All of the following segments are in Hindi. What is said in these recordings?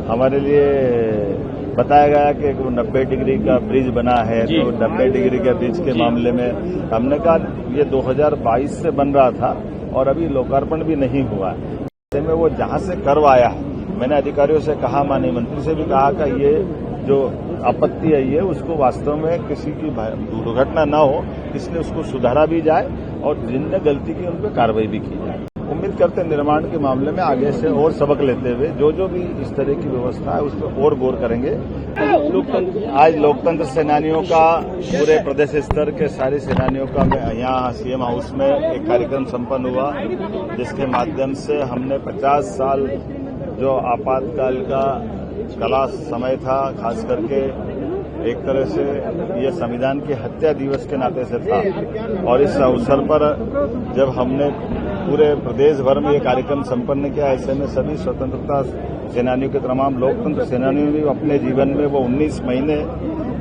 हमारे लिए बताया गया कि 90 डिग्री का ब्रिज बना है, तो 90 डिग्री के ब्रिज के मामले में हमने कहा ये 2022 से बन रहा था और अभी लोकार्पण भी नहीं हुआ। ऐसे में वो जहां से करवाया है, मैंने अधिकारियों से कहा, माननीय मंत्री से भी कहा कि ये जो आपत्ति है ये उसको वास्तव में किसी की दुर्घटना न हो, इसलिए उसको सुधारा भी जाए और जिनने गलती की उन पर कार्रवाई भी की जाए। उम्मीद करते हैं निर्माण के मामले में आगे से और सबक लेते हुए जो भी इस तरह की व्यवस्था है उस पर और गौर करेंगे। आज लोकतंत्र सेनानियों का पूरे प्रदेश स्तर के सारे सेनानियों का यहाँ सीएम हाउस में एक कार्यक्रम संपन्न हुआ, जिसके माध्यम से हमने 50 साल जो आपातकाल का कला समय था, खास करके एक तरह से ये संविधान की हत्या दिवस के नाते से था, और इस अवसर पर जब हमने पूरे प्रदेश भर में ये कार्यक्रम संपन्न किया, ऐसे में सभी स्वतंत्रता सेनानियों के तमाम लोकतंत्र सेनानियों ने अपने जीवन में वो 19 महीने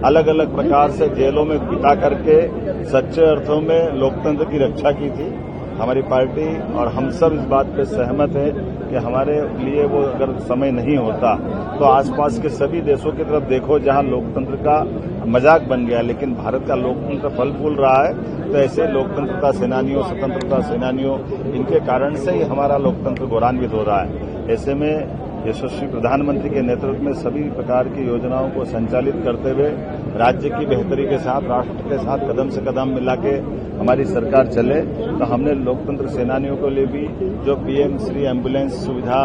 अलग अलग प्रकार से जेलों में बिता करके सच्चे अर्थों में लोकतंत्र की रक्षा की थी। हमारी पार्टी और हम सब इस बात पे सहमत हैं कि हमारे लिए वो अगर समय नहीं होता तो आसपास के सभी देशों की तरफ देखो जहां लोकतंत्र का मजाक बन गया, लेकिन भारत का लोकतंत्र फल फूल रहा है। तो ऐसे लोकतंत्रता सेनानियों, स्वतंत्रता सेनानियों, इनके कारण से ही हमारा लोकतंत्र गौरवान्वित हो रहा है। ऐसे में यशस्वी प्रधानमंत्री के नेतृत्व में सभी प्रकार की योजनाओं को संचालित करते हुए राज्य की बेहतरी के साथ, राष्ट्र के साथ कदम से कदम मिला के हमारी सरकार चले, तो हमने लोकतंत्र सेनानियों के लिए भी जो पीएम श्री एम्बुलेंस सुविधा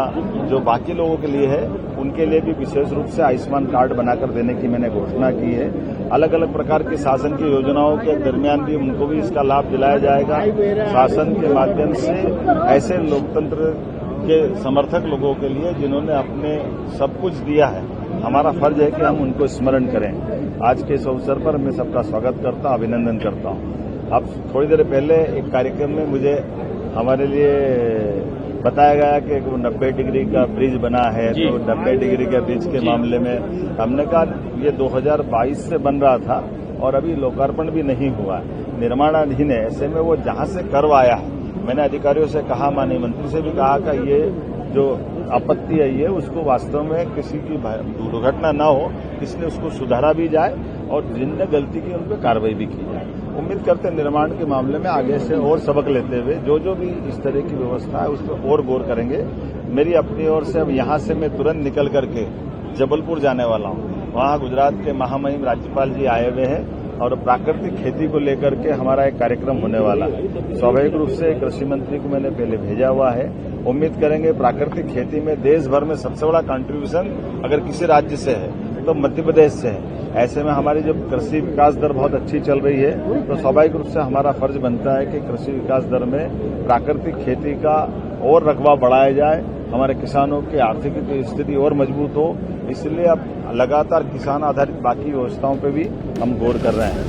जो बाकी लोगों के लिए है, उनके लिए भी विशेष रूप से आयुष्मान कार्ड बनाकर देने की मैंने घोषणा की है। अलग अलग प्रकार की शासन की योजनाओं के दरमियान भी उनको भी इसका लाभ दिलाया जाएगा। शासन के माध्यम से ऐसे लोकतंत्र के समर्थक लोगों के लिए जिन्होंने अपने सब कुछ दिया है, हमारा फर्ज है कि हम उनको स्मरण करें। आज के इस अवसर पर मैं सबका स्वागत करता हूं, अभिनंदन करता हूं। अब थोड़ी देर पहले एक कार्यक्रम में मुझे हमारे लिए बताया गया कि 90 डिग्री का ब्रिज बना है, तो 90 डिग्री के ब्रिज के मामले में हमने कहा ये 2022 से बन रहा था और अभी लोकार्पण भी नहीं हुआ, निर्माणाधीन है। ऐसे में वो जहां से करवाया है, मैंने अधिकारियों से कहा, माननीय मंत्री से भी कहा कि ये जो आपत्ति है ये उसको वास्तव में किसी की दुर्घटना न हो, इसलिए उसको सुधारा भी जाए और जिनने गलती की उन पर कार्रवाई भी की जाए। उम्मीद करते हैं निर्माण के मामले में आगे से और सबक लेते हुए जो भी इस तरह की व्यवस्था है उस पर और गौर करेंगे। मेरी अपनी ओर से अब यहाँ से मैं तुरंत निकल करके जबलपुर जाने वाला हूँ। वहाँ गुजरात के महामहिम राज्यपाल जी आए हुए हैं और प्राकृतिक खेती को लेकर के हमारा एक कार्यक्रम होने वाला है। स्वाभाविक रूप से कृषि मंत्री को मैंने पहले भेजा हुआ है। उम्मीद करेंगे प्राकृतिक खेती में देश भर में सबसे बड़ा कंट्रीब्यूशन अगर किसी राज्य से है तो मध्य प्रदेश से है। ऐसे में हमारी जो कृषि विकास दर बहुत अच्छी चल रही है, तो स्वाभाविक रूप से हमारा फर्ज बनता है कि कृषि विकास दर में प्राकृतिक खेती का और रकबा बढ़ाया जाए, हमारे किसानों की आर्थिक स्थिति और मजबूत हो। इसलिए अब लगातार किसान आधारित बाकी व्यवस्थाओं पर भी हम गौर कर रहे हैं।